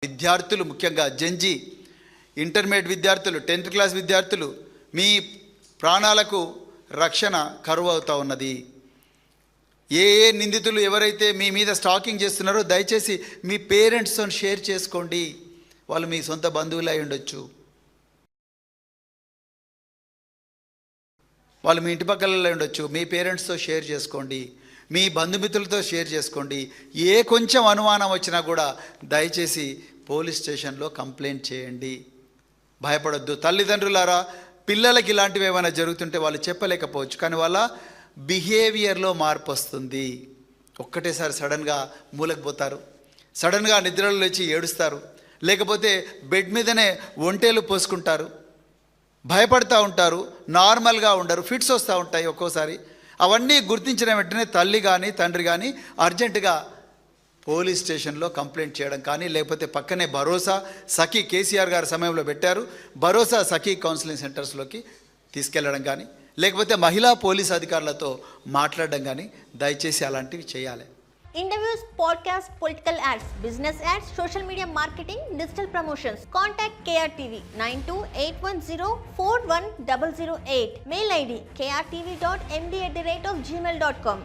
విద్యార్థులు ముఖ్యంగా Gen Z intermediate విద్యార్థులు 10th క్లాస్ విద్యార్థులు మీ ప్రాణాలకు రక్షణ కరువు అవుతా ఉన్నది. ఏ నిందితులు ఎవరైతే మీ మీద స్టాకింగ్ చేస్తున్నారో దయచేసి మీ పేరెంట్స్తో షేర్ చేసుకోండి. వాళ్ళు మీ సొంత బంధువులు అయి ఉండొచ్చు, వాళ్ళు మీ ఇంటి పక్కలలో ఉండొచ్చు. మీ పేరెంట్స్తో షేర్ చేసుకోండి, మీ బంధుమిత్రులతో షేర్ చేసుకోండి. ఏ కొంచెం అనుమానం వచ్చినా కూడా దయచేసి పోలీస్ స్టేషన్లో కంప్లైంట్ చేయండి. భయపడొద్దు. తల్లిదండ్రులారా, పిల్లలకి ఇలాంటివి ఏమైనా జరుగుతుంటే వాళ్ళు చెప్పలేకపోవచ్చు, కానీ వాళ్ళ బిహేవియర్లో మార్పు వస్తుంది. ఒక్కటేసారి సడన్గా మూలకు పోతారు, సడన్గా నిద్రలో లేచి ఏడుస్తారు, లేకపోతే బెడ్ మీదనే ఒంటేలు పోసుకుంటారు, భయపడుతూ ఉంటారు, నార్మల్గా ఉండరు, ఫిట్స్ వస్తూ ఉంటాయి ఒక్కోసారి. అవన్నీ గుర్తించిన వెంటనే తల్లి కానీ తండ్రి కానీ అర్జెంటుగా పోలీస్ స్టేషన్లో కంప్లైంట్ చేయడం కానీ, లేకపోతే పక్కనే భరోసా సఖీ కేసీఆర్ గారి సమయంలో పెట్టారు, భరోసా సఖీ కౌన్సిలింగ్ సెంటర్స్లోకి తీసుకెళ్లడం కానీ, లేకపోతే మహిళా పోలీస్ అధికారులతో మాట్లాడడం కానీ దయచేసి అలాంటివి చేయాలి. Interviews, podcast, political ads, business ads, social media marketing, digital promotions. Contact KRTV 9281041008. Mail ID krtv.md@gmail.com.